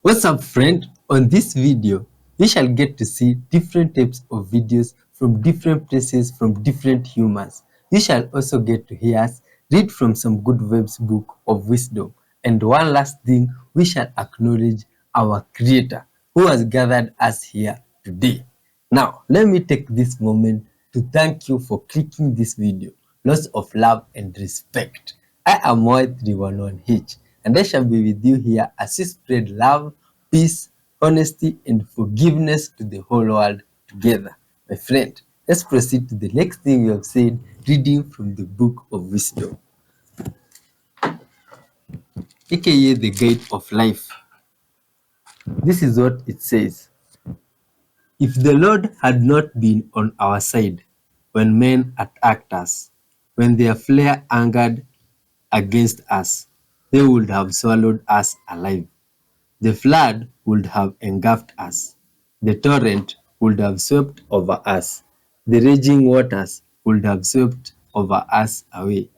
What's up, friend? On this video, we shall get to see different types of videos from different places from different humans. You shall also get to hear us read from some good Web's book of wisdom. And one last thing, we shall acknowledge our creator who has gathered us here today. Now, let me take this moment to thank you for clicking this video. Lots of love and respect. I am Y311H, and I shall be with you here as we spread love, peace, honesty, and forgiveness to the whole world together. My friend, let's proceed to the next thing we have said, reading from the Book of Wisdom, aka the Guide of Life. This is what it says. If the Lord had not been on our side when men attacked us, when their flare angered against us, they would have swallowed us alive. The flood would have engulfed us. The torrent would have swept over us. The raging waters would have swept over us away.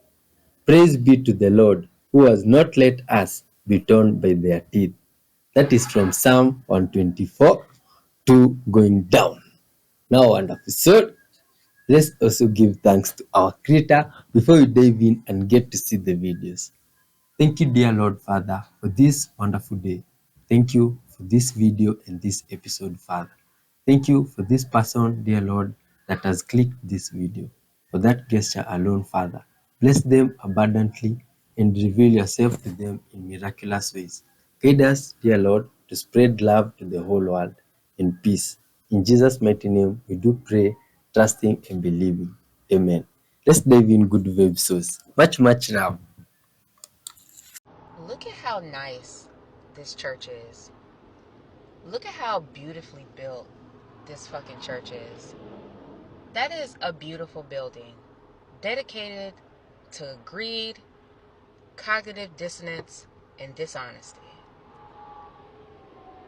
Praise be to the Lord, who has not let us be torn by their teeth. That is from Psalm 124, 2 going down. Now, on episode, let's also give thanks to our Creator before we dive in and get to see the videos. Thank you, dear Lord Father, for this wonderful day. Thank you for this video and this episode, Father. Thank you for this person, dear Lord, that has clicked this video. For that gesture alone, Father, bless them abundantly and reveal yourself to them in miraculous ways. Guide us, dear Lord, to spread love to the whole world in peace. In Jesus' mighty name, we do pray, trusting and believing. Amen. Let's dive in good web source. Much love. Look at how nice this church is. Look at how beautifully built this fucking church is. That is a beautiful building dedicated to greed, cognitive dissonance, and dishonesty.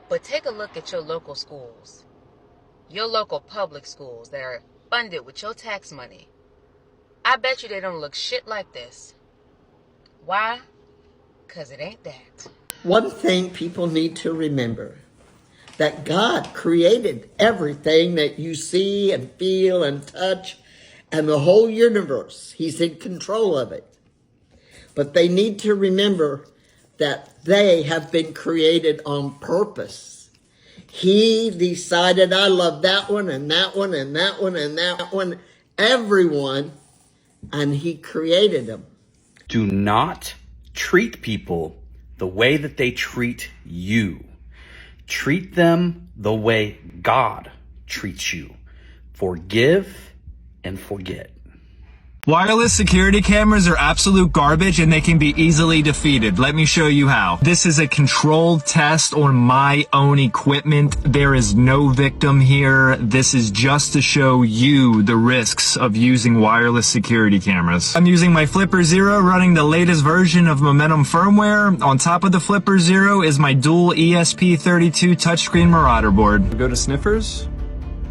But take a look at your local schools, your local public schools that are funded with your tax money. I bet you they don't look shit like this. Why? Because it ain't that. One thing people need to remember, that God created everything that you see and feel and touch, and the whole universe. He's in control of it. But they need to remember that they have been created on purpose. He decided, I love that one and that one and that one and that one, everyone, and he created them. Do not treat people the way that they treat you. Treat them the way God treats you. Forgive and forget. Wireless security cameras are absolute garbage and they can be easily defeated. Let me show you how. This is a controlled test on my own equipment. There is no victim here. This is just to show you the risks of using wireless security cameras. I'm using my Flipper Zero, running the latest version of Momentum firmware. On top of the Flipper Zero is my dual ESP32 touchscreen Marauder board. Go to sniffers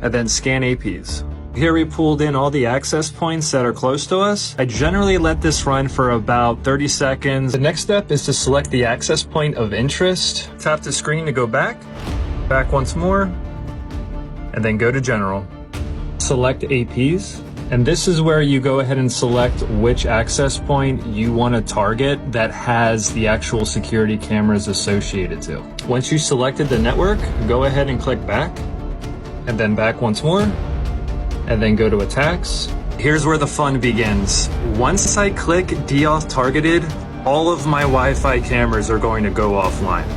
and then scan APs. Here we pulled in all the access points that are close to us. I generally let this run for about 30 seconds. The next step is to select the access point of interest. Tap the screen to go back once more, and then go to General. Select APs, and this is where you go ahead and select which access point you want to target that has the actual security cameras associated to. Once you selected the network, go ahead and click back, and then back once more, and then go to attacks. Here's where the fun begins. Once I click deauth targeted, all of my Wi-Fi cameras are going to go offline.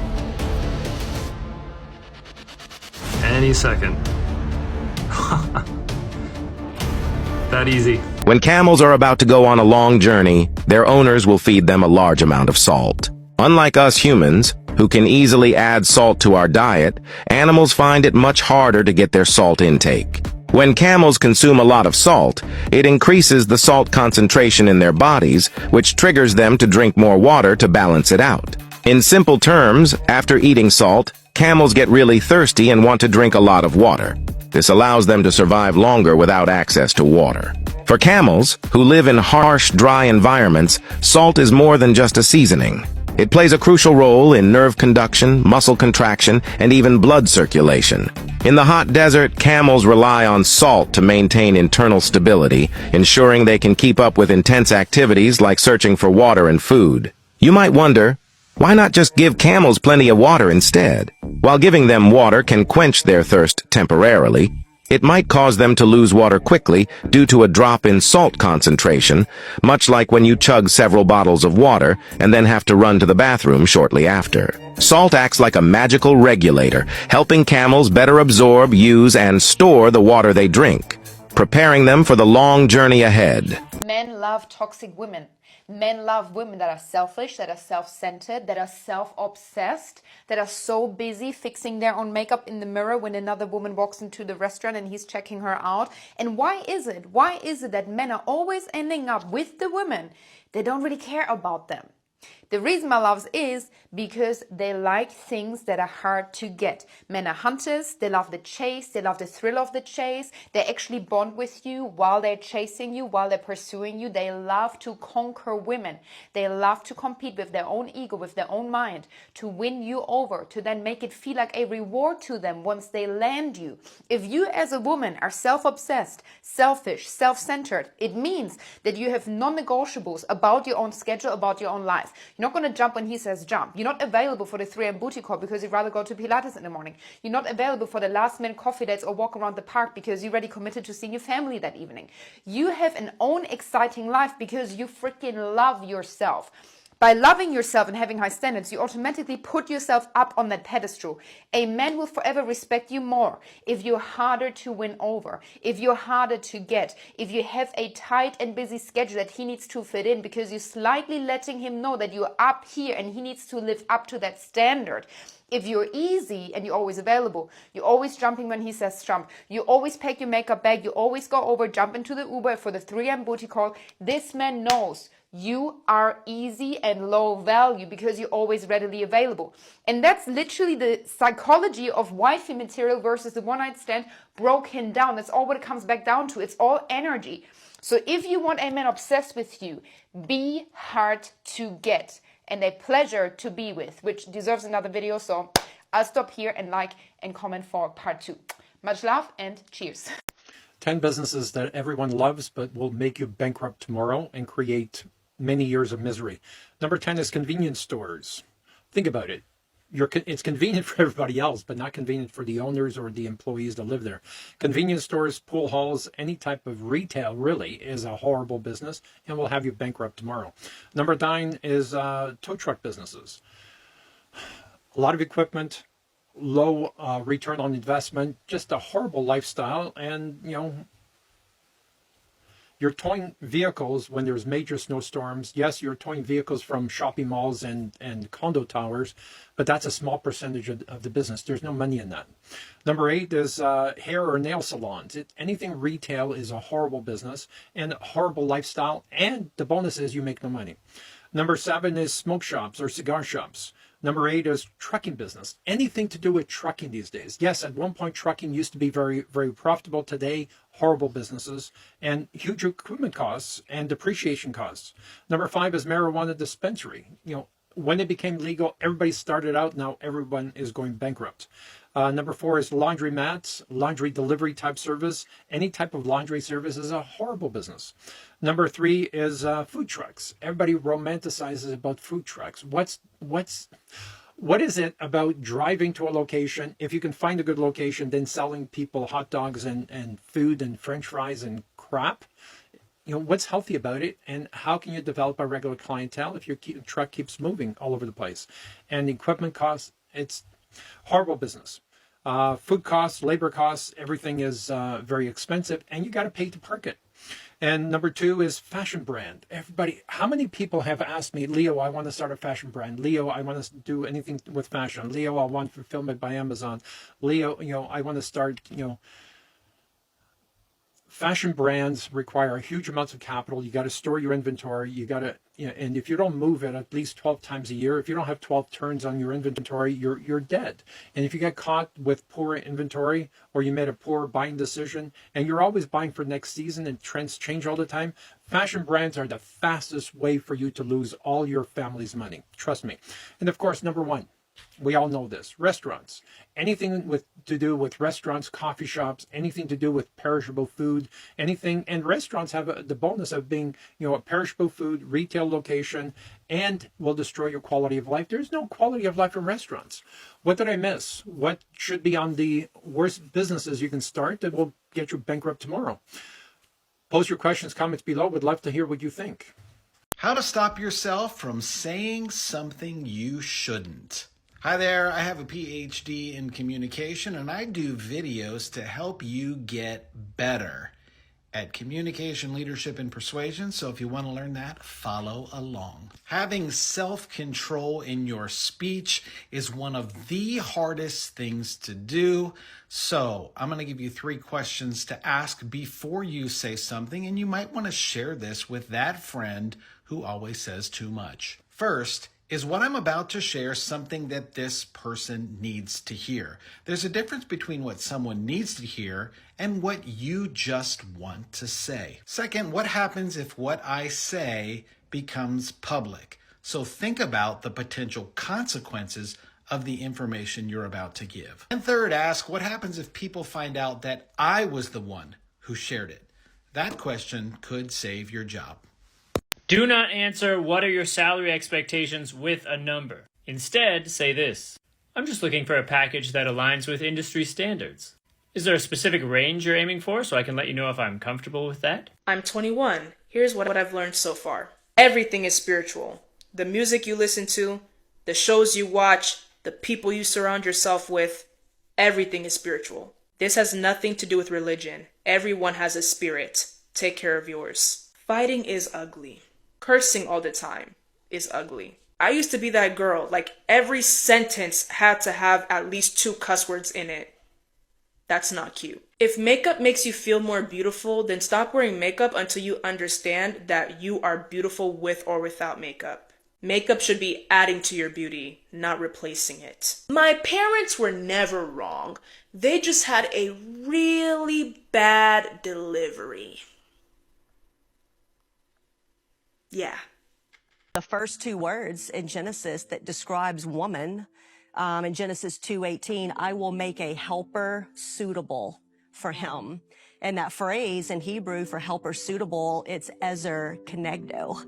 Any second. That easy. When camels are about to go on a long journey, their owners will feed them a large amount of salt. Unlike us humans, who can easily add salt to our diet, animals find it much harder to get their salt intake. When camels consume a lot of salt, it increases the salt concentration in their bodies, which triggers them to drink more water to balance it out. In simple terms, after eating salt, camels get really thirsty and want to drink a lot of water. This allows them to survive longer without access to water. For camels, who live in harsh, dry environments, salt is more than just a seasoning. It plays a crucial role in nerve conduction, muscle contraction, and even blood circulation. In the hot desert, camels rely on salt to maintain internal stability, ensuring they can keep up with intense activities like searching for water and food. You might wonder, why not just give camels plenty of water instead? While giving them water can quench their thirst temporarily, it might cause them to lose water quickly due to a drop in salt concentration, much like when you chug several bottles of water and then have to run to the bathroom shortly after. Salt acts like a magical regulator, helping camels better absorb, use, and store the water they drink, preparing them for the long journey ahead. Men love toxic women. Men love women that are selfish, that are self-centered, that are self-obsessed, that are so busy fixing their own makeup in the mirror when another woman walks into the restaurant and he's checking her out. And why is it? Why is it that men are always ending up with the women? They don't really care about them. The reason, my loves, is because they like things that are hard to get. Men are hunters. They love the chase. They love the thrill of the chase. They actually bond with you while they're chasing you, while they're pursuing you. They love to conquer women. They love to compete with their own ego, with their own mind, to win you over, to then make it feel like a reward to them once they land you. If you as a woman are self-obsessed, selfish, self-centered, it means that you have non-negotiables about your own schedule, about your own life. You're not going to jump when he says jump. You're not available for the 3 a.m. booty call because you'd rather go to Pilates in the morning. You're not available for the last minute coffee dates or walk around the park because you're already committed to seeing your family that evening. You have an own exciting life because you freaking love yourself. By loving yourself and having high standards, you automatically put yourself up on that pedestal. A man will forever respect you more if you're harder to win over, if you're harder to get, if you have a tight and busy schedule that he needs to fit in because you're slightly letting him know that you're up here and he needs to live up to that standard. If you're easy and you're always available, you're always jumping when he says jump, you always pack your makeup bag, you always go over, jump into the Uber for the 3 a.m. booty call, this man knows you are easy and low value because you're always readily available. And that's literally the psychology of wifey material versus the one-night stand broken down. That's all what it comes back down to. It's all energy. So if you want a man obsessed with you, be hard to get and a pleasure to be with, which deserves another video. So I'll stop here and like and comment for part 2. Much love and cheers. 10 businesses that everyone loves but will make you bankrupt tomorrow and create many years of misery. Number 10 is convenience stores. Think about it. It's convenient for everybody else, but not convenient for the owners or the employees that live there. Convenience stores, pool halls, any type of retail really is a horrible business and will have you bankrupt tomorrow. Number 9 is tow truck businesses. A lot of equipment, low return on investment, just a horrible lifestyle. And, you know, you're towing vehicles when there's major snowstorms. Yes, you're towing vehicles from shopping malls and condo towers, but that's a small percentage of the business. There's no money in that. Number 8 is hair or nail salons. Anything retail is a horrible business and a horrible lifestyle, and the bonus is you make no money. Number 7 is smoke shops or cigar shops. Number 8 is trucking business. Anything to do with trucking these days. Yes, at one point trucking used to be very, very profitable. Today, horrible businesses and huge equipment costs and depreciation costs. Number 5 is marijuana dispensary. You know, when it became legal, everybody started out. Now everyone is going bankrupt. Number 4 is laundromats, laundry delivery type service. Any type of laundry service is a horrible business. Number 3 is food trucks. Everybody romanticizes about food trucks. What is it about driving to a location, if you can find a good location, then selling people hot dogs and food and French fries and crap? You know, what's healthy about it, and how can you develop a regular clientele if your truck keeps moving all over the place? And equipment costs, it's horrible business. Food costs, labor costs, everything is very expensive, and you got to pay to park it. And number 2 is fashion brand. Everybody, how many people have asked me, Leo, I want to start a fashion brand. Leo, I want to do anything with fashion. Leo, I want to film it by Amazon. Leo, you know, I want to start, you know, fashion brands require huge amounts of capital. You got to store your inventory. You got to, and if you don't move it at least 12 times a year, if you don't have 12 turns on your inventory, you're dead. And if you get caught with poor inventory, or you made a poor buying decision, and you're always buying for next season and trends change all the time, fashion brands are the fastest way for you to lose all your family's money. Trust me. And of course, number one, we all know this, restaurants. Anything to do with restaurants, coffee shops, anything to do with perishable food, anything. And restaurants have the bonus of being, a perishable food, retail location, and will destroy your quality of life. There's no quality of life in restaurants. What did I miss? What should be on the worst businesses you can start that will get you bankrupt tomorrow? Post your questions, comments below. Would love to hear what you think. How to stop yourself from saying something you shouldn't. Hi there, I have a PhD in communication and I do videos to help you get better at communication, leadership, and persuasion. So if you want to learn that, follow along. Having self-control in your speech is one of the hardest things to do. So I'm going to give you 3 questions to ask before you say something, and you might want to share this with that friend who always says too much. First, is what I'm about to share something that this person needs to hear? There's a difference between what someone needs to hear and what you just want to say. Second, what happens if what I say becomes public? So think about the potential consequences of the information you're about to give. And third, ask what happens if people find out that I was the one who shared it? That question could save your job. Do not answer what are your salary expectations with a number. Instead, say this. I'm just looking for a package that aligns with industry standards. Is there a specific range you're aiming for so I can let you know if I'm comfortable with that? I'm 21. Here's what I've learned so far. Everything is spiritual. The music you listen to, the shows you watch, the people you surround yourself with, everything is spiritual. This has nothing to do with religion. Everyone has a spirit. Take care of yours. Fighting is ugly. Cursing all the time is ugly. I used to be that girl. Like, every sentence had to have at least 2 cuss words in it. That's not cute. If makeup makes you feel more beautiful, then stop wearing makeup until you understand that you are beautiful with or without makeup. Makeup should be adding to your beauty, not replacing it. My parents were never wrong. They just had a really bad delivery. Yeah. The first 2 words in Genesis that describes woman, in Genesis 2:18, I will make a helper suitable for him. And that phrase in Hebrew for helper suitable, it's ezer kenegdo.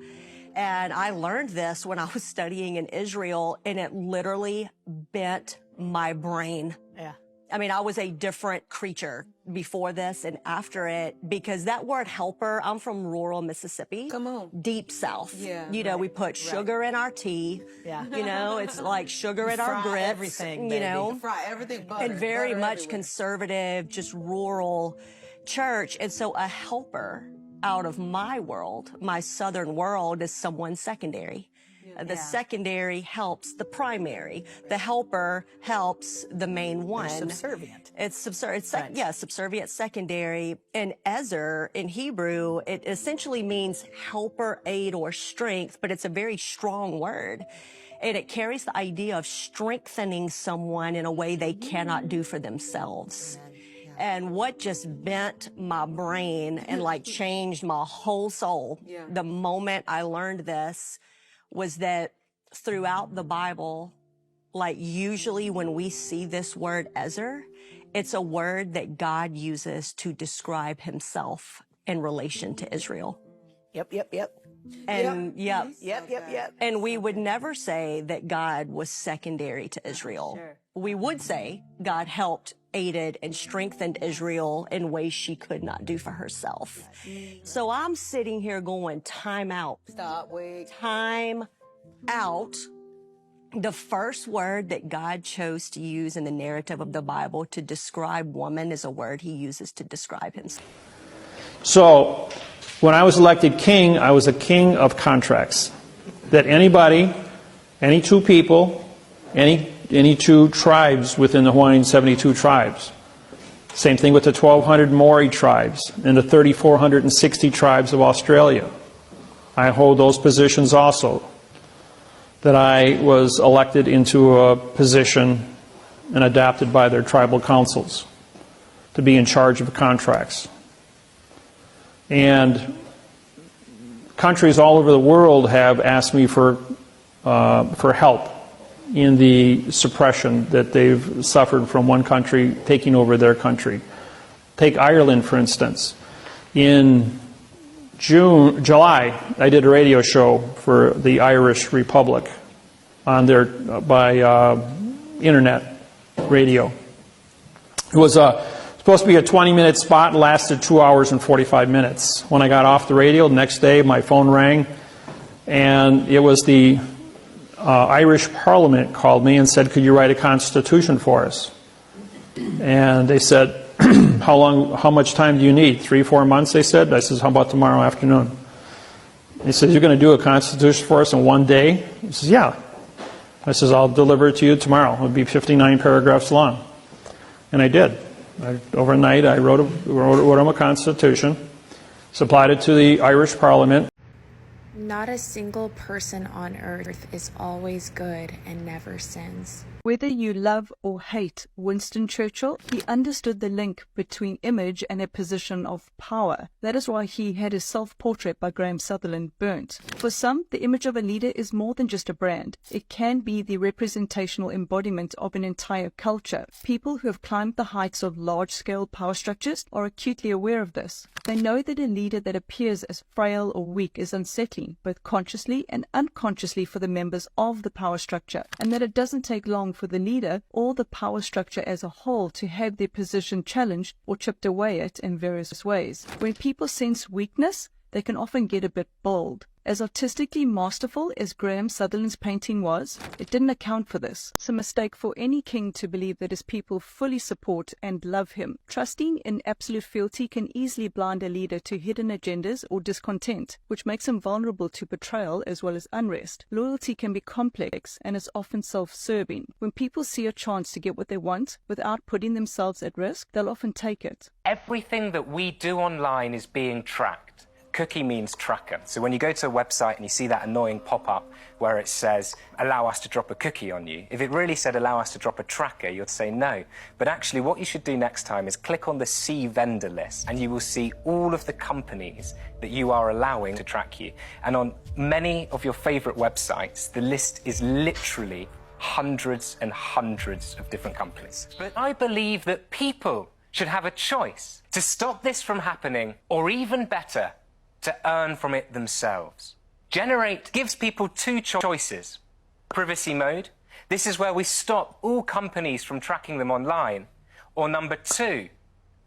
And I learned this when I was studying in Israel, and it literally bent my brain. Yeah. I mean, I was a different creature before this and after it, because that word helper, I'm from rural Mississippi. Come on. Deep South. Yeah. We put sugar in our tea. Yeah. It's like sugar in our grits. Everything, baby. Fry everything, butter. And very much everywhere. Conservative, just rural church. And so a helper out of my world, my southern world, is someone secondary. The secondary helps the primary. The helper helps the main one. They're subservient. It's subservient secondary. And ezer in Hebrew, it essentially means helper, aid, or strength, but it's a very strong word. And it carries the idea of strengthening someone in a way they cannot do for themselves. And what just bent my brain and changed my whole soul the moment I learned this was that throughout the Bible, usually when we see this word ezer, it's a word that God uses to describe himself in relation to Israel. Yep. And yep. And we would never say that God was secondary to Israel. Sure. We would say God helped, aided, and strengthened Israel in ways she could not do for herself. So I'm sitting here going, time out. Stop, wait. Time out. The first word that God chose to use in the narrative of the Bible to describe woman is a word he uses to describe himself. So, when I was elected king, I was a king of contracts. That anybody, any 2 people, any 2 tribes within the Hawaiian 72 tribes, Same thing with the 1,200 Maori tribes and the 3,460 tribes of Australia. I hold those positions also. That I was elected into a position and adapted by their tribal councils to be in charge of contracts. And countries all over the world have asked me for help in the suppression that they've suffered from one country taking over their country. Take Ireland, for instance. In July, I did a radio show for the Irish Republic on their by internet radio. It was supposed to be a 20-minute spot, lasted 2 hours and 45 minutes. When I got off the radio, the next day my phone rang, and it was the Irish Parliament called me and said, "Could you write a constitution for us?" And they said, how much time do you need? 3-4 months, they said. I says, how about tomorrow afternoon? He says, you're going to do a constitution for us in one day? He says, yeah. I says, I'll deliver it to you tomorrow. It'll be 59 paragraphs long. And I did. Overnight, I wrote him a constitution, supplied it to the Irish Parliament. Not a single person on earth is always good and never sins. Whether you love or hate Winston Churchill, he understood the link between image and a position of power. That is why he had his self-portrait by Graham Sutherland burnt. For some, the image of a leader is more than just a brand. It can be the representational embodiment of an entire culture. People who have climbed the heights of large-scale power structures are acutely aware of this. They know that a leader that appears as frail or weak is unsettling, both consciously and unconsciously for the members of the power structure, and that it doesn't take long for the leader or the power structure as a whole to have their position challenged or chipped away at in various ways. When people sense weakness, they can often get a bit bold. As artistically masterful as Graham Sutherland's painting was, it didn't account for this. It's a mistake for any king to believe that his people fully support and love him. Trusting in absolute fealty can easily blind a leader to hidden agendas or discontent, which makes him vulnerable to betrayal as well as unrest. Loyalty can be complex and is often self-serving. When people see a chance to get what they want without putting themselves at risk, they'll often take it. Everything that we do online is being tracked. Cookie means tracker. So when you go to a website and you see that annoying pop-up where it says, allow us to drop a cookie on you, if it really said allow us to drop a tracker, you'd say no. But actually what you should do next time is click on the See Vendor list and you will see all of the companies that you are allowing to track you. And on many of your favorite websites, the list is literally hundreds and hundreds of different companies. But I believe that people should have a choice to stop this from happening, or even better, to earn from it themselves. Generate gives people two choices. Privacy mode. This is where we stop all companies from tracking them online. Or number two,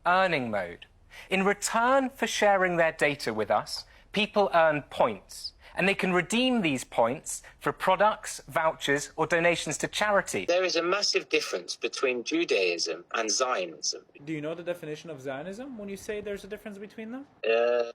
earning mode. In return for sharing their data with us, people earn points. And they can redeem these points for products, vouchers, or donations to charity. There is a massive difference between Judaism and Zionism. Do you know the definition of Zionism when you say there's a difference between them?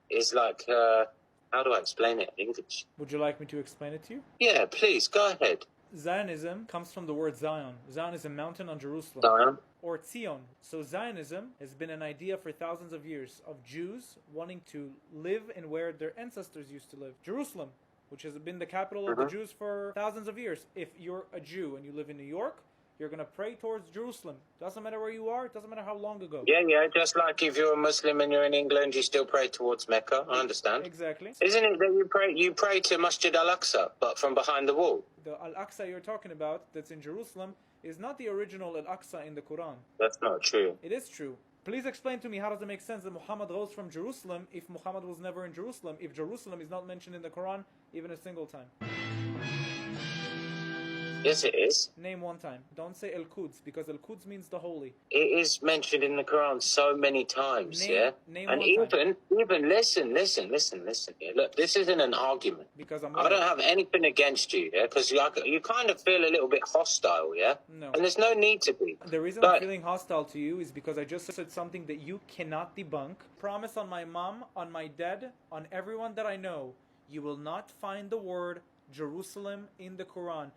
It's like, how do I explain it in English? Would you like me to explain it to you? Yeah, please, go ahead. Zionism comes from the word Zion. Zion is a mountain on Jerusalem. Zion. Or Zion. So Zionism has been an idea for thousands of years of Jews wanting to live in where their ancestors used to live. Jerusalem, which has been the capital of the Jews for thousands of years. If you're a Jew and you live in New York, you're going to pray towards Jerusalem. Doesn't matter where you are. It doesn't matter how long ago. Yeah, just like if you're a Muslim and you're in England, you still pray towards Mecca. I understand. Exactly. Isn't it that you pray to Masjid al-Aqsa, but from behind the wall? The Al-Aqsa you're talking about, that's in Jerusalem, is not the original Al-Aqsa in the Quran. That's not true. It is true. Please explain to me, how does it make sense that Muhammad rose from Jerusalem if Muhammad was never in Jerusalem, if Jerusalem is not mentioned in the Quran even a single time? Yes, it is. Name one time. Don't say Al-Quds, because Al-Quds means the holy. It is mentioned in the Quran so many times, Name and even listen. Yeah? Look, this isn't an argument. Because I don't have anything against you, yeah, because you kind of feel a little bit hostile, yeah. No. And there's no need to be. The reason I'm feeling hostile to you is because I just said something that you cannot debunk. Promise on my mom, on my dad, on everyone that I know, you will not find the word Jerusalem in the Quran.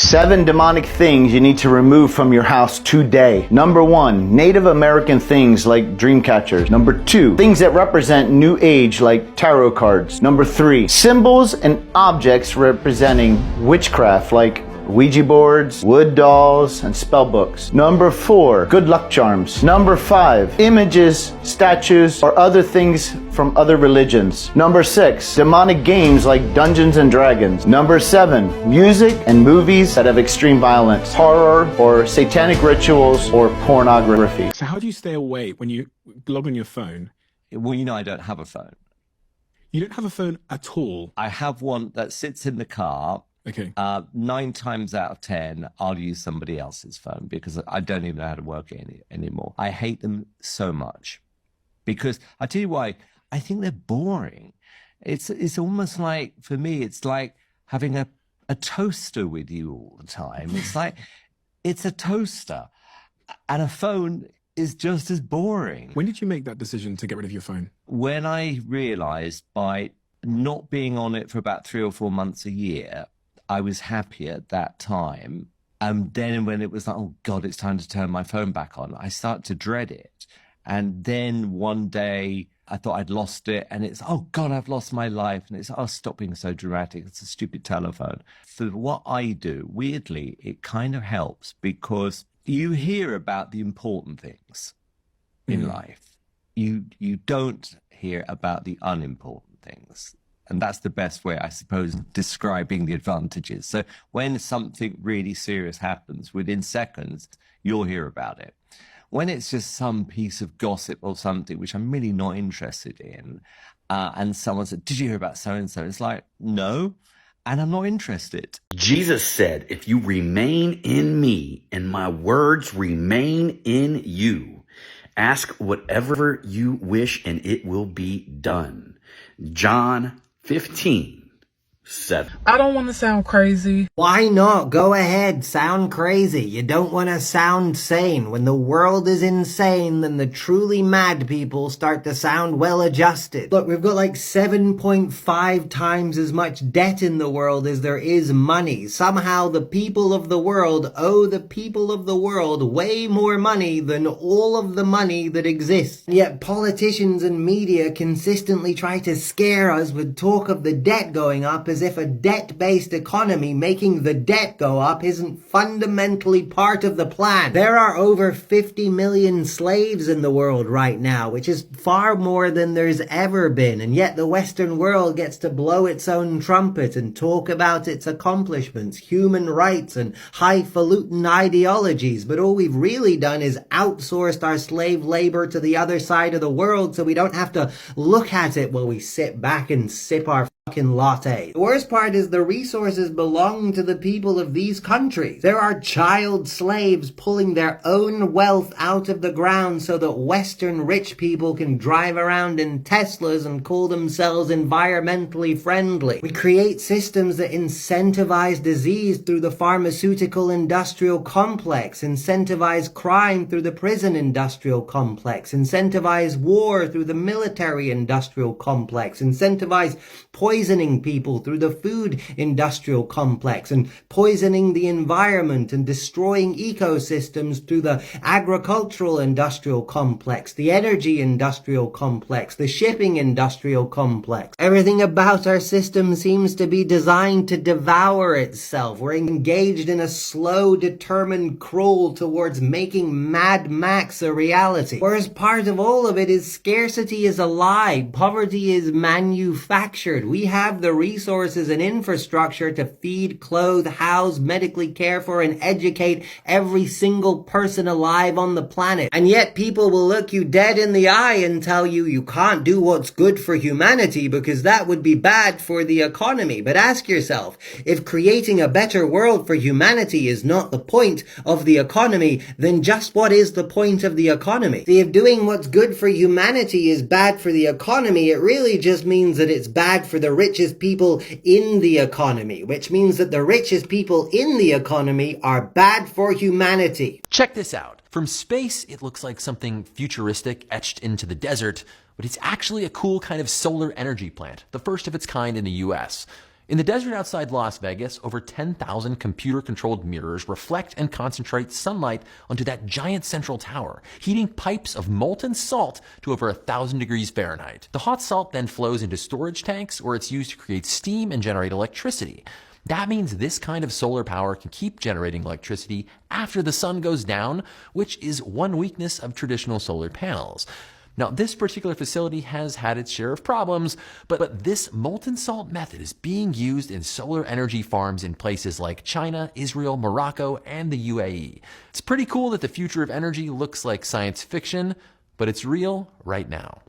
7 demonic things you need to remove from your house today. Number 1, Native American things like dream catchers. Number 2, things that represent New Age like tarot cards. Number 3, symbols and objects representing witchcraft like Ouija boards, wood dolls, and spell books. Number 4, good luck charms. Number 5, images, statues, or other things from other religions. Number 6, demonic games like Dungeons and Dragons. Number 7, music and movies that have extreme violence, horror, or satanic rituals, or pornography. So how do you stay away when you log on your phone? Well, you know, I don't have a phone. You don't have a phone at all? I have one that sits in the car. Okay. 9 times out of 10, I'll use somebody else's phone because I don't even know how to work it anymore. I hate them so much because I tell you why. I think they're boring. It's almost like, for me, it's like having a toaster with you all the time. It's like, it's a toaster, and a phone is just as boring. When did you make that decision to get rid of your phone? When I realized by not being on it for about 3 or 4 months a year, I was happy at that time. And then when it was like, oh God, it's time to turn my phone back on, I started to dread it. And then one day I thought I'd lost it, and it's, oh God, I've lost my life. And it's, oh, stop being so dramatic. It's a stupid telephone. For what I do, weirdly, it kind of helps because you hear about the important things in life. You don't hear about the unimportant things. And that's the best way, I suppose, describing the advantages. So when something really serious happens, within seconds, you'll hear about it. When it's just some piece of gossip or something, which I'm really not interested in, and someone said, did you hear about so-and-so? It's like, no, and I'm not interested. Jesus said, if you remain in me and my words remain in you, ask whatever you wish and it will be done. John 15:7. I don't want to sound crazy. Why not? Go ahead, sound crazy. You don't want to sound sane. When the world is insane, then the truly mad people start to sound well adjusted. Look, we've got like 7.5 times as much debt in the world as there is money. Somehow the people of the world owe the people of the world way more money than all of the money that exists. And yet politicians and media consistently try to scare us with talk of the debt going up as if a debt-based economy making the debt go up isn't fundamentally part of the plan. There are over 50 million slaves in the world right now, which is far more than there's ever been, and yet the Western world gets to blow its own trumpet and talk about its accomplishments, human rights, and highfalutin ideologies, but all we've really done is outsourced our slave labor to the other side of the world so we don't have to look at it while we sit back and sip our fucking latte. The worst part is the resources belong to the people of these countries. There are child slaves pulling their own wealth out of the ground so that Western rich people can drive around in Teslas and call themselves environmentally friendly. We create systems that incentivize disease through the pharmaceutical industrial complex, incentivize crime through the prison industrial complex, incentivize war through the military industrial complex, incentivize poisoning people through the food industrial complex, and poisoning the environment and destroying ecosystems through the agricultural industrial complex, the energy industrial complex, the shipping industrial complex. Everything about our system seems to be designed to devour itself. We're engaged in a slow, determined crawl towards making Mad Max a reality. Whereas part of all of it is scarcity is a lie. Poverty is manufactured. We have the resources and infrastructure to feed, clothe, house, medically care for, and educate every single person alive on the planet. And yet people will look you dead in the eye and tell you you can't do what's good for humanity because that would be bad for the economy. But ask yourself, if creating a better world for humanity is not the point of the economy, then just what is the point of the economy? See, if doing what's good for humanity is bad for the economy, it really just means that it's bad for the richest people in the economy, which means that the richest people in the economy are bad for humanity. Check this out. From space, it looks like something futuristic etched into the desert, but it's actually a cool kind of solar energy plant, the first of its kind in the US. In the desert outside Las Vegas, over 10,000 computer-controlled mirrors reflect and concentrate sunlight onto that giant central tower, heating pipes of molten salt to over 1,000 degrees Fahrenheit. The hot salt then flows into storage tanks where it's used to create steam and generate electricity. That means this kind of solar power can keep generating electricity after the sun goes down, which is one weakness of traditional solar panels. Now, this particular facility has had its share of problems, but this molten salt method is being used in solar energy farms in places like China, Israel, Morocco, and the UAE. It's pretty cool that the future of energy looks like science fiction, but it's real right now.